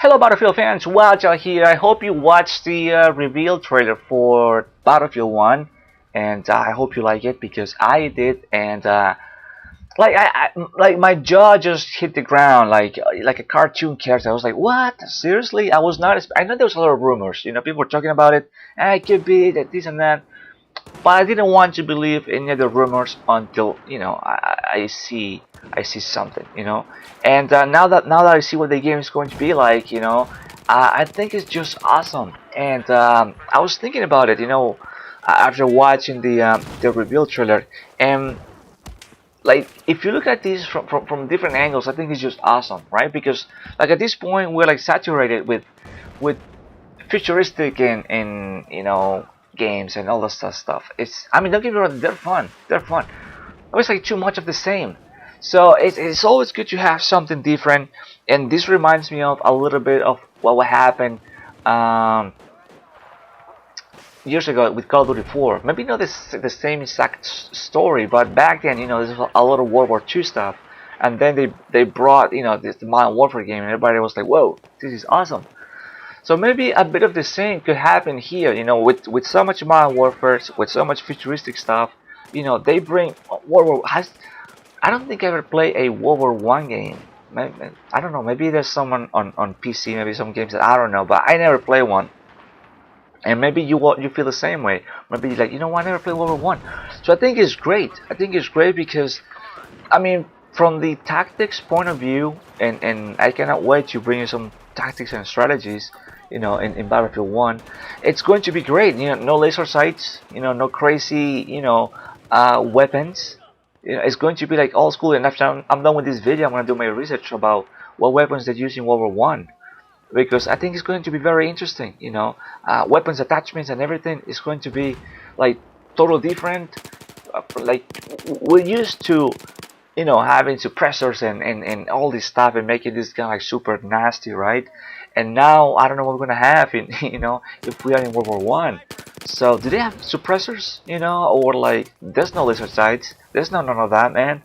Hello Battlefield fans, Wildchild here. I hope you watched the reveal trailer for Battlefield 1 and I hope you like it because I did, and like my jaw just hit the ground like a cartoon character. I was like, what? Seriously? I was not I know there was a lot of rumors, people were talking about it, it could be that this and that, but I didn't want to believe any of the rumors until I see something, and now that I see what the game is going to be like, I think it's just awesome. And I was thinking about it, after watching the reveal trailer, and like if you look at this from different angles, I think it's just awesome, right? Because like at this point we're like saturated with futuristic and games and all that stuff. I mean, don't get me wrong, they're fun, but it's like too much of the same. So it's always good to have something different, and this reminds me of a little bit of what happened um, years ago with Call of Duty 4. Maybe not the same exact story, but back then, there's a lot of World War II stuff, and then they brought this Modern Warfare game, and everybody was like, whoa, this is awesome. So maybe a bit of the same could happen here, with so much Modern Warfare, with so much futuristic stuff. They bring World War. I don't think I ever play a World War One game. I don't know. Maybe there's someone on PC. Maybe some games that I don't know, but I never play one. And maybe you feel the same way. Maybe you're like, I never played World War One. So I think it's great. I think it's great because, I mean, from the tactics point of view, and I cannot wait to bring you some tactics and strategies, in Battlefield 1. It's going to be great. No laser sights, no crazy, weapons. It's going to be like old school. And after I'm done with this video, I'm going to do my research about what weapons they use in World War 1. Because I think it's going to be very interesting, weapons, attachments, and everything is going to be like totally different. Like we're used to, having suppressors and all this stuff and making this kind of like super nasty, right? And now I don't know what we're gonna have in, if we are in World War One. So do they have suppressors, or like there's no laser sights, there's none of that, man.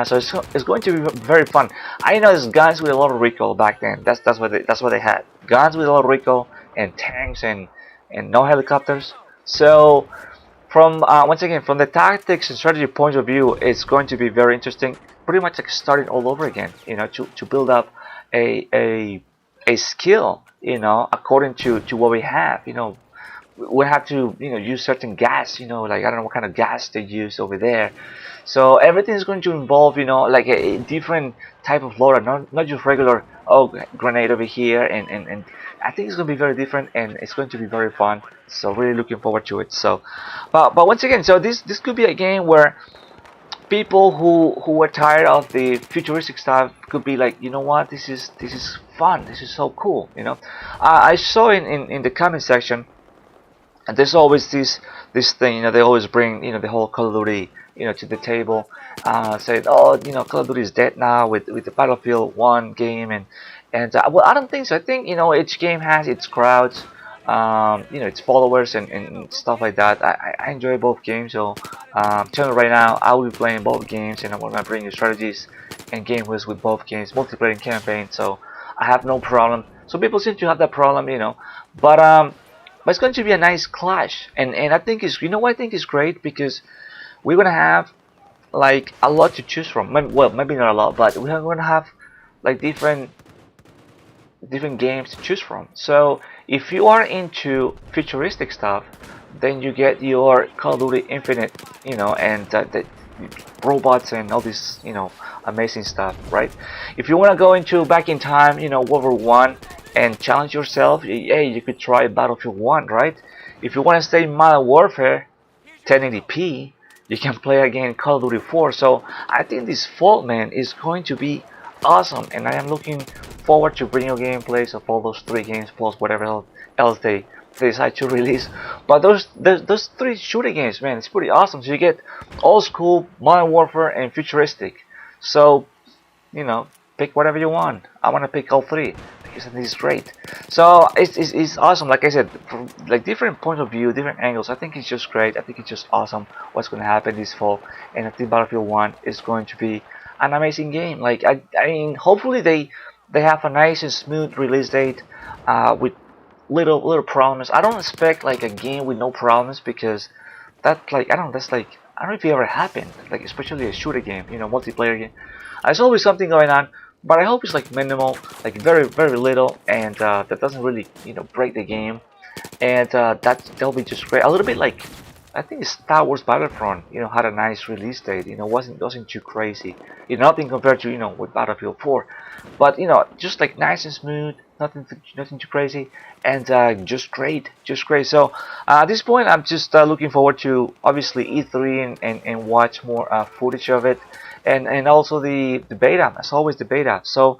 So it's going to be very fun. I know there's guns with a lot of recoil back then. That's what they had. Guns with a lot of recoil and tanks and no helicopters. So from once again, from the tactics and strategy point of view, it's going to be very interesting. Pretty much like starting all over again. To build up a skill. According to what we have. We have to use certain gas, like I don't know what kind of gas they use over there. So everything is going to involve like a different type of loader, not just regular grenade over here, and I think it's going to be very different, and it's going to be very fun. So really looking forward to it. So but once again, so this could be a game where people who are tired of the futuristic stuff could be like, what, this is fun, this is so cool. I saw in the comment section, and there's always this thing, they always bring the whole Call of Duty to the table, said, oh, Call of Duty is dead now with the Battlefield 1 game, and well, I don't think so. I think each game has its crowds, its followers and stuff like that. I enjoy both games, so tell me right now, I will be playing both games, and I'm gonna bring you strategies and gameplays with both games, multiplayer and campaign, so I have no problem. Some people seem to have that problem, but it's going to be a nice clash, and I think it's, what I think is great, because we're gonna have like a lot to choose from. Well, maybe not a lot, but we're gonna have like different games to choose from. So if you are into futuristic stuff, then you get your Call of Duty Infinite, and the robots and all this, amazing stuff, right? If you want to go into back in time, World War One, and challenge yourself, hey, you could try Battlefield 1, right? If you want to stay in Modern Warfare 1080p, you can play again Call of Duty 4. So I think this fall, man, is going to be awesome, and I am looking forward to bringing you gameplays of all those 3 games plus whatever else they decide to release. But those 3 shooting games, man, it's pretty awesome. So you get old school, Modern Warfare, and futuristic. So pick whatever you want. I want to pick all 3. Because this is great. So it's awesome. Like I said, from like different points of view, different angles, I think it's just great. I think it's just awesome what's going to happen this fall, and I think Battlefield 1 is going to be an amazing game. Like I mean, hopefully They have a nice and smooth release date with little problems. I don't expect like a game with no problems, because that, like, I don't know, that's like, I don't know if it ever happened, like especially a shooter game, multiplayer game. There's always something going on, but I hope it's like minimal, like very little, and that doesn't really break the game, and that'll be just great. A little bit like, I think Star Wars Battlefront, had a nice release date. Wasn't too crazy. Nothing compared to with Battlefield 4, but just like nice and smooth, nothing too crazy, and just great. So at this point, I'm just looking forward to obviously E3, and watch more footage of it, and also the beta. As always, the beta. So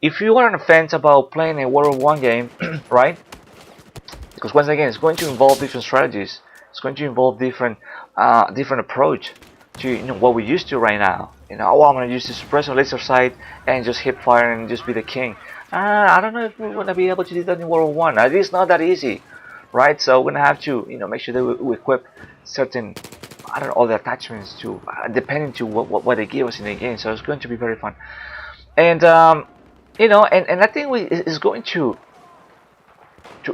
if you are on the fence about playing a World War One game, right? Because once again, it's going to involve different strategies. It's going to involve different approach to what we used to right now. Oh, I'm going to use the suppressor laser sight and just hip fire and just be the king. I don't know if we're going to be able to do that in World War One. It is not that easy, right? So we're going to have to make sure that we equip certain, I don't know, all the attachments to depending to what they give us in the game. So it's going to be very fun, and and I think it's going to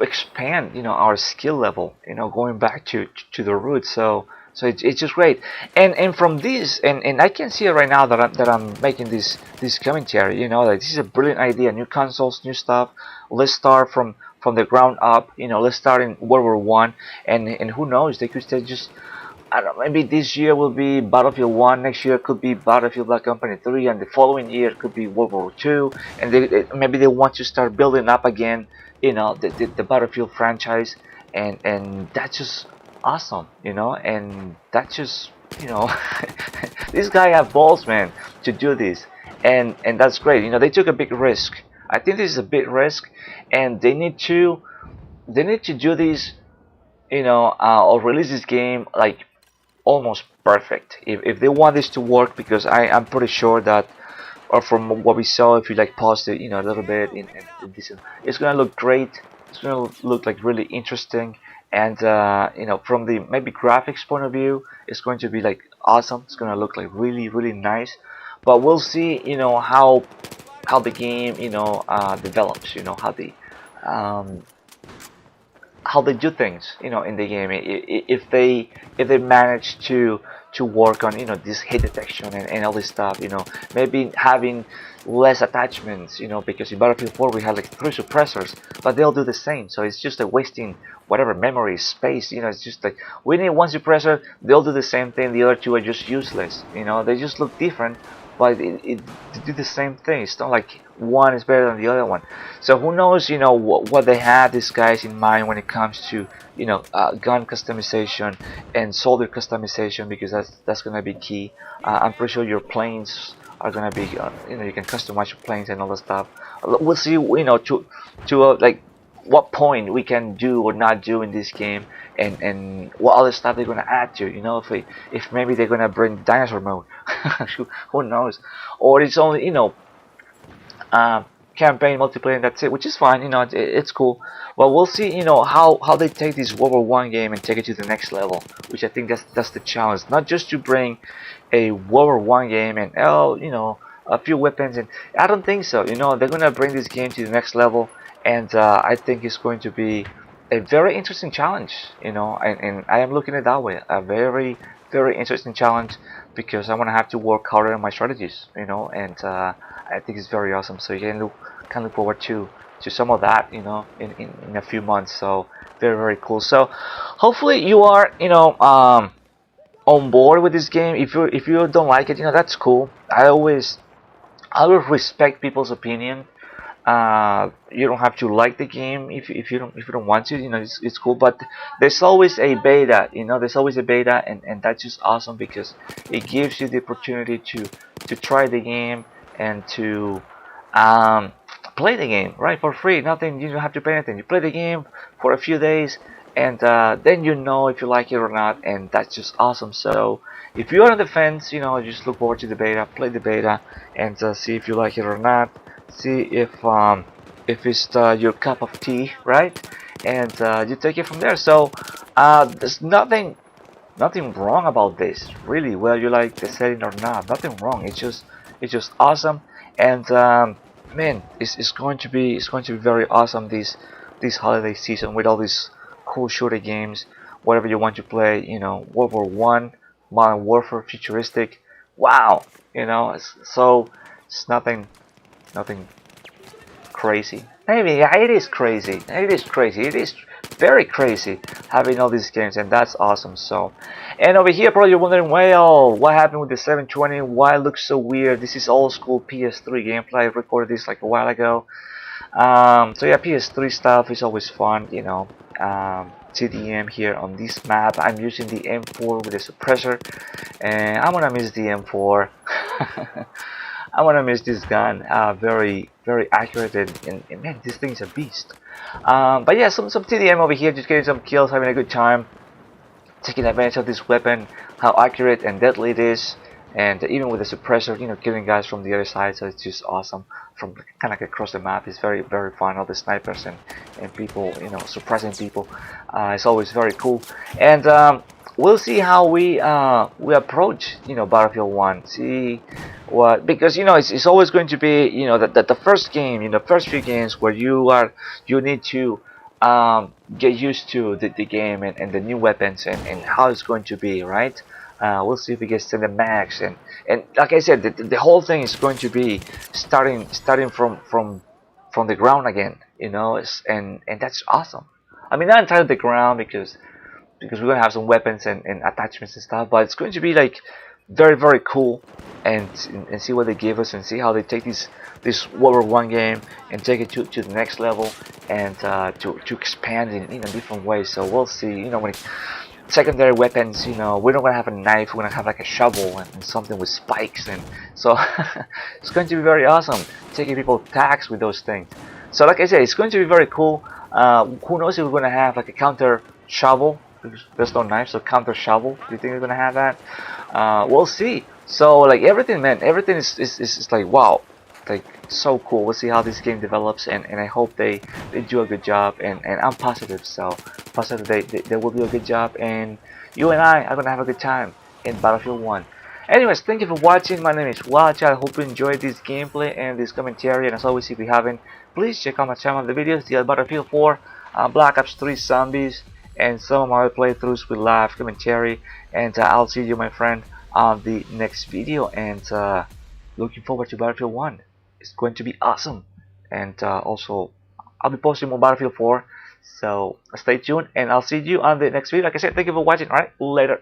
expand our skill level, going back to the roots. So it's just great, and from this, and I can see it right now that I'm making this commentary, like this is a brilliant idea. New consoles, new stuff. Let's start from the ground up. Let's start in World War One, and who knows, they could say just, I don't know, maybe this year will be Battlefield 1, next year could be Battlefield Black Company 3, and the following year could be World War 2, and maybe they want to start building up again, the Battlefield franchise, and that's just awesome, and that's just, this guy have balls, man, to do this, and that's great. They took a big risk. I think this is a big risk, and they need to do this, or release this game like almost perfect if they want this to work, because I'm pretty sure that, or from what we saw, if you like pause it a little bit in this, it's gonna look great. It's gonna look like really interesting, and from the maybe graphics point of view, it's going to be like awesome. It's gonna look like really nice, but we'll see how the game develops, um, how they do things, in the game. If they manage to work on this hit detection and all this stuff, maybe having less attachments, because in Battlefield 4 we had like 3 suppressors, but they'll do the same. So it's just like wasting whatever memory space. It's just like we need one suppressor, they'll do the same thing. The other two are just useless. They just look different, but they do the same thing. It's not like one is better than the other one. So who knows, what they have these guys in mind when it comes to, gun customization and soldier customization, because that's gonna be key. I'm pretty sure your planes are gonna be, you can customize your planes and all that stuff. We'll see, to like what point we can do or not do in this game, and what other stuff they're gonna add to, if maybe they're gonna bring dinosaur mode. Who knows, or it's only campaign multiplayer and that's it, which is fine. It's cool. Well, we'll see how they take this World War One game and take it to the next level, which I think that's the challenge. Not just to bring a World War One game and a few weapons, and I don't think so. They're gonna bring this game to the next level, and I think it's going to be a very interesting challenge. And I am looking at it that way, a very interesting challenge, because I'm gonna have to work harder on my strategies, and I think it's very awesome. So you can look forward to some of that, in a few months. So very cool. So hopefully you are on board with this game. If you don't like it, that's cool. I always respect people's opinion. You don't have to like the game if you don't want to. It's cool. But there's always a beta. There's always a beta, and that's just awesome, because it gives you the opportunity to try the game and to play the game right for free. Nothing. You don't have to pay anything. You play the game for a few days, and then if you like it or not, and that's just awesome. So if you're on the fence, just look forward to the beta, play the beta, and see if you like it or not. See if it's your cup of tea, right? And you take it from there. So there's nothing wrong about this, really. Well, you like the setting or not, nothing wrong. It's just awesome, and man, it's going to be very awesome this holiday season with all these cool shooter games, whatever you want to play. World War One, Modern Warfare, futuristic. Wow, it's nothing crazy. Maybe, yeah, it is crazy. It is crazy. It is very crazy having all these games, and that's awesome. So, and over here, probably you're wondering, well, what happened with the 720? Why it looks so weird? This is old school PS3 gameplay. I recorded this like a while ago. So yeah, PS3 stuff is always fun. TDM here on this map. I'm using the M4 with a suppressor, and I'm gonna miss the M4. I want to miss this gun. Very, very accurate, and man, this thing's a beast. But yeah, some TDM over here, just getting some kills, having a good time, taking advantage of this weapon, how accurate and deadly it is, and even with the suppressor, killing guys from the other side. So it's just awesome. From kind of like across the map, it's very, very fun. All the snipers and people, suppressing people. It's always very cool. And we'll see how we approach, Battlefield 1. See what, because it's always going to be, the first game, first few games where you need to get used to the game and the new weapons and how it's going to be, right? We'll see if we get to the max, and like I said, the whole thing is going to be starting from the ground again, and that's awesome. I mean, not entirely the ground, because we're gonna have some weapons and attachments and stuff, but it's going to be like very, very cool, and see what they give us, and see how they take this World War One game and take it to the next level, and to expand in different ways. So we'll see. When secondary weapons, we're not gonna have a knife. We're gonna have like a shovel and something with spikes, and so it's going to be very awesome taking people tags with those things. So like I said, it's going to be very cool. Who knows if we're gonna have like a counter shovel? Because there's no knife, so counter shovel. Do you think we're gonna have that? We'll see. So like everything, man, everything is like wow, like so cool. We'll see how this game develops, and I hope they do a good job, and I'm positive. So positive they will do a good job, and you and I are gonna have a good time in Battlefield 1. Anyways, thank you for watching. My name is Watch. I hope you enjoyed this gameplay and this commentary. And as always, if you haven't, please check out my channel. The videos, the Battlefield 4, Black Ops 3 Zombies, and some of my other playthroughs with live commentary. And I'll see you, my friend, on the next video. And looking forward to Battlefield 1. It's going to be awesome. And also, I'll be posting more Battlefield 4. So stay tuned, and I'll see you on the next video. Like I said, thank you for watching. Alright, later.